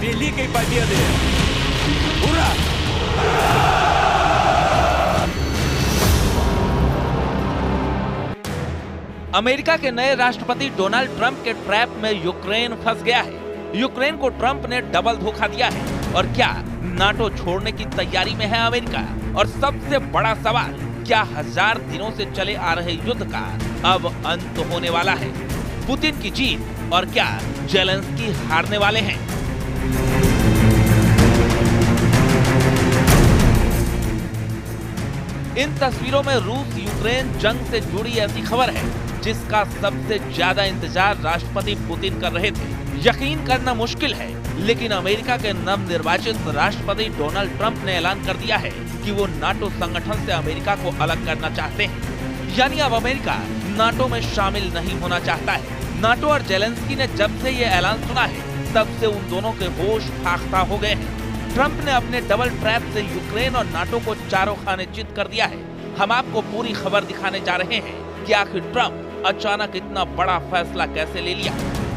Великой Победы! Ура! America के नए राष्ट्रपति डोनाल्ड ट्रंप के ट्रैप में यूक्रेन फंस गया है। यूक्रेन को ट्रंप ने डबल धोखा दिया है। और क्या नाटो छोड़ने की तैयारी में है अमेरिका? और सबसे बड़ा सवाल, क्या 1000 दिनों से चले आ रहे युद्ध का अब अंत होने वाला है? पुतिन की जीत और क्या जेलेंस्की हारने वाले हैं? इन तस्वीरों में रूस यूक्रेन जंग से जुड़ी ऐसी खबर है जिसका सबसे ज्यादा इंतजार राष्ट्रपति पुतिन कर रहे थे। यकीन करना मुश्किल है, लेकिन अमेरिका के नवनिर्वाचित राष्ट्रपति डोनाल्ड ट्रंप ने ऐलान कर दिया है कि वो नाटो संगठन से अमेरिका को अलग करना चाहते हैं। यानी अब अमेरिका नाटो में शामिल नहीं होना चाहता है। नाटो और जेलेंस्की ने जब से ये ऐलान सुना है, तब से उन दोनों के होश फाख्ता हो गए हैं। ट्रंप ने अपने डबल ट्रैप से यूक्रेन और नाटो को चारों खाने चित कर दिया है। हम आपको पूरी खबर दिखाने जा रहे हैं कि आखिर ट्रंप अचानक इतना बड़ा फैसला कैसे ले लिया।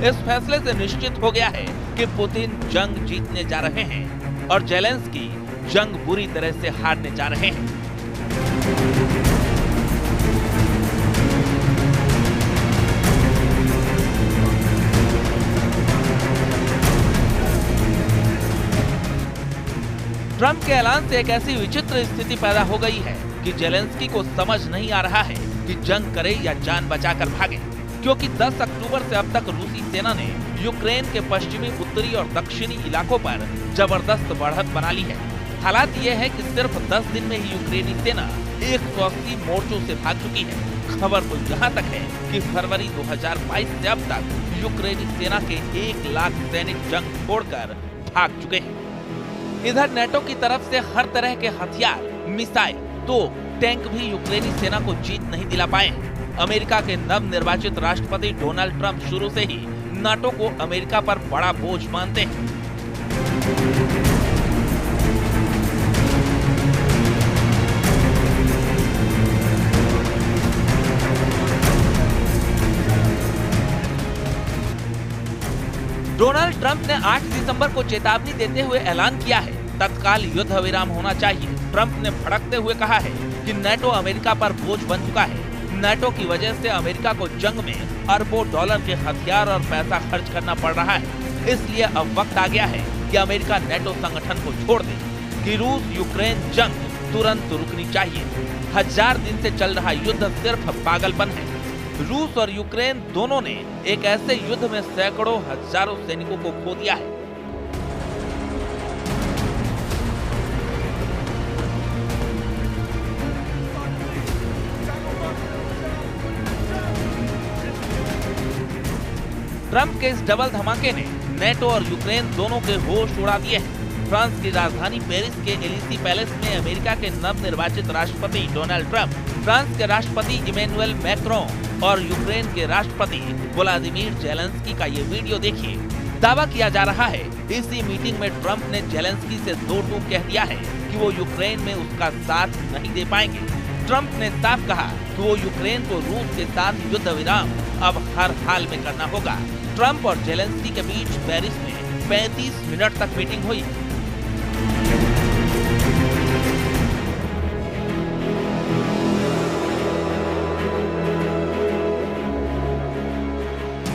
इस फैसले से निश्चित हो गया है कि पुतिन जंग जीतने जा रहे हैं और जेलेंस्की जंग बुरी तरह से हारने जा रहे हैं। ट्रंप के ऐलान से एक ऐसी विचित्र स्थिति पैदा हो गई है कि जेलेंस्की को समझ नहीं आ रहा है कि जंग करे या जान बचाकर भागे, क्योंकि 10 अक्टूबर से अब तक रूसी सेना ने यूक्रेन के पश्चिमी, उत्तरी और दक्षिणी इलाकों पर जबरदस्त बढ़त बना ली है। हालात ये है कि सिर्फ 10 दिन में ही यूक्रेनी सेना 180 मोर्चों से भाग चुकी है। खबर तो यहाँ तक है कि फरवरी 2022 से अब तक यूक्रेनी सेना के 1 लाख सैनिक जंग छोड़कर भाग चुके हैं। इधर नेटो की तरफ से हर तरह के हथियार, मिसाइल, तोप, टैंक भी यूक्रेनी सेना को जीत नहीं दिला पाए हैं। अमेरिका के नवनिर्वाचित राष्ट्रपति डोनाल्ड ट्रंप शुरू से ही नाटो को अमेरिका पर बड़ा बोझ मानते हैं। डोनाल्ड ट्रंप ने 8 दिसंबर को चेतावनी देते हुए ऐलान किया है, तत्काल युद्ध विराम होना चाहिए। ट्रंप ने भड़कते हुए कहा है कि नाटो अमेरिका पर बोझ बन चुका है। नाटो की वजह से अमेरिका को जंग में अरबों डॉलर के हथियार और पैसा खर्च करना पड़ रहा है। इसलिए अब वक्त आ गया है कि अमेरिका नाटो संगठन को छोड़ दे, कि रूस यूक्रेन जंग तुरंत रुकनी चाहिए। 1000 दिन से चल रहा युद्ध सिर्फ पागलपन है। रूस और यूक्रेन दोनों ने एक ऐसे युद्ध में सैकड़ों हजारों सैनिकों को खो दिया है। ट्रंप के इस डबल धमाके ने नेटो और यूक्रेन दोनों के होश उड़ा दिए हैं। फ्रांस की राजधानी पेरिस के एलिसी पैलेस में अमेरिका के नवनिर्वाचित राष्ट्रपति डोनाल्ड ट्रंप, फ्रांस के राष्ट्रपति इमैनुअल मैक्रोन और यूक्रेन के राष्ट्रपति व्लादिमीर जेलेंस्की का ये वीडियो देखिए। दावा किया जा रहा है इसी मीटिंग में ट्रंप ने जेलेंस्की से दो टूक कह दिया है कि वो यूक्रेन में उसका साथ नहीं दे पाएंगे। ट्रंप ने साफ कहा कि वो यूक्रेन को रूस के साथ युद्ध विराम अब हर हाल में करना होगा। ट्रंप और जेलेंस्की के बीच पेरिस में 35 मिनट तक मीटिंग हुई।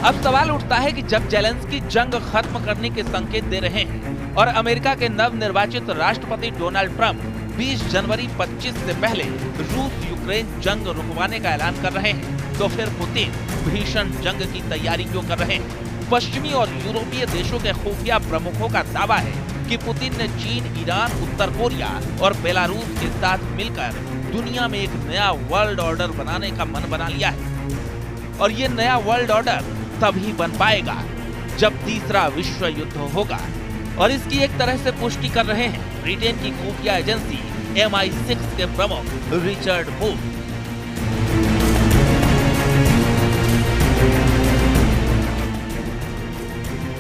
अब सवाल उठता है कि जब जेलेंस्की जंग खत्म करने के संकेत दे रहे हैं और अमेरिका के नवनिर्वाचित राष्ट्रपति डोनाल्ड ट्रंप 20 जनवरी 25 से पहले रूस यूक्रेन जंग रुकवाने का ऐलान कर रहे हैं, तो फिर पुतिन भीषण जंग की तैयारी क्यों कर रहे हैं? पश्चिमी और यूरोपीय देशों के खुफिया प्रमुखों का दावा है कि पुतिन ने चीन, ईरान, उत्तर कोरिया और बेलारूस के साथ मिलकर दुनिया में एक नया वर्ल्ड ऑर्डर बनाने का मन बना लिया है। और ये नया वर्ल्ड ऑर्डर तभी बन पाएगा जब तीसरा विश्व युद्ध होगा। और इसकी एक तरह से पुष्टि कर रहे हैं ब्रिटेन की खुफिया एजेंसी MI6 के प्रमुख रिचर्ड मूर।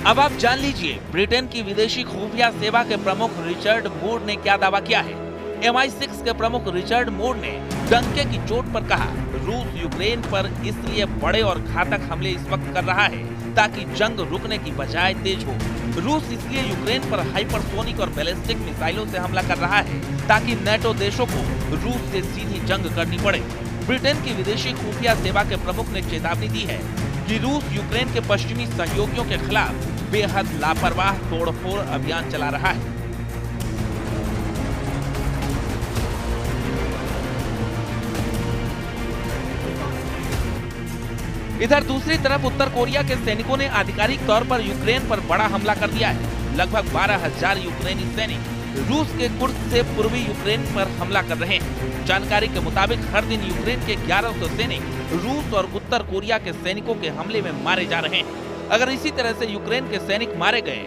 अब आप जान लीजिए ब्रिटेन की विदेशी खुफिया सेवा के प्रमुख रिचर्ड मूर ने क्या दावा किया है। MI6 के प्रमुख रिचर्ड मूर ने डंके की चोट पर कहा, रूस यूक्रेन पर इसलिए बड़े और घातक हमले इस वक्त कर रहा है ताकि जंग रुकने की बजाय तेज हो। रूस इसलिए यूक्रेन पर हाइपरसोनिक और बैलिस्टिक मिसाइलों से हमला कर रहा है ताकि नेटो देशों को रूस से सीधी जंग करनी पड़े। ब्रिटेन की विदेशी खुफिया सेवा के प्रमुख ने चेतावनी दी है कि रूस यूक्रेन के पश्चिमी सहयोगियों के खिलाफ बेहद लापरवाह तोड़फोड़ अभियान चला रहा है। इधर दूसरी तरफ उत्तर कोरिया के सैनिकों ने आधिकारिक तौर पर यूक्रेन पर बड़ा हमला कर दिया है। लगभग 12,000 यूक्रेनी सैनिक रूस के कुर्स्क से पूर्वी यूक्रेन पर हमला कर रहे हैं। जानकारी के मुताबिक हर दिन यूक्रेन के 1100 सैनिक रूस और उत्तर कोरिया के सैनिकों के हमले में मारे जा रहे हैं। अगर इसी तरह से यूक्रेन के सैनिक मारे गए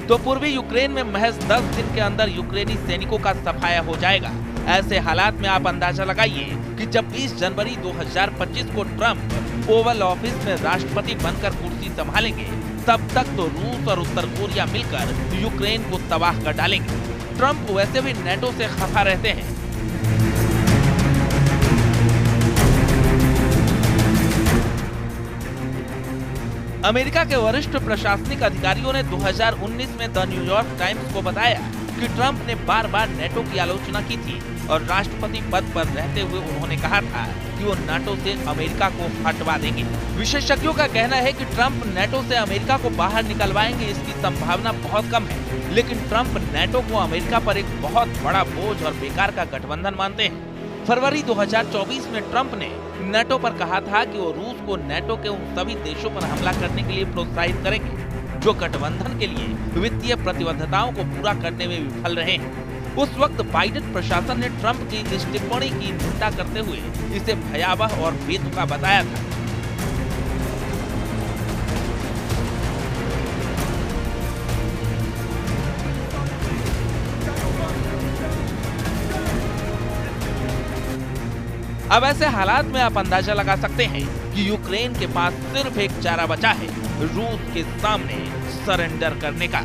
तो पूर्वी यूक्रेन में महज 10 दिन के अंदर यूक्रेनी सैनिकों का सफाया हो जाएगा। ऐसे हालात में आप अंदाजा लगाइए कि जब 20 जनवरी 2025 को ट्रंप ओवल ऑफिस में राष्ट्रपति बनकर कुर्सी संभालेंगे, तब तक तो रूस और उत्तर कोरिया मिलकर यूक्रेन को तबाह कर डालेंगे। ट्रंप वैसे भी नेटो से खफा रहते हैं। अमेरिका के वरिष्ठ प्रशासनिक अधिकारियों ने 2019 में द न्यूयॉर्क टाइम्स को बताया कि ट्रंप ने बार बार नेटो की आलोचना की थी और राष्ट्रपति पद पर रहते हुए उन्होंने कहा था कि वो नाटो से अमेरिका को हटवा देंगे। विशेषज्ञों का कहना है कि ट्रंप नेटो से अमेरिका को बाहर निकलवाएंगे, इसकी संभावना बहुत कम है। लेकिन ट्रंप नेटो को अमेरिका पर एक बहुत बड़ा बोझ और बेकार का गठबंधन मानते हैं। फरवरी 2024 में ट्रंप ने नेटो पर कहा था कि वो रूस को नेटो के उन सभी देशों पर हमला करने के लिए प्रोत्साहित करेंगे जो गठबंधन के लिए वित्तीय प्रतिबद्धताओं को पूरा करने में विफल रहे हैं। उस वक्त बाइडेन प्रशासन ने ट्रंप की इस टिप्पणी की निंदा करते हुए इसे भयावह और बेतुका बताया था। अब ऐसे हालात में आप अंदाजा लगा सकते हैं कि यूक्रेन के पास सिर्फ एक चारा बचा है, रूस के सामने सरेंडर करने का।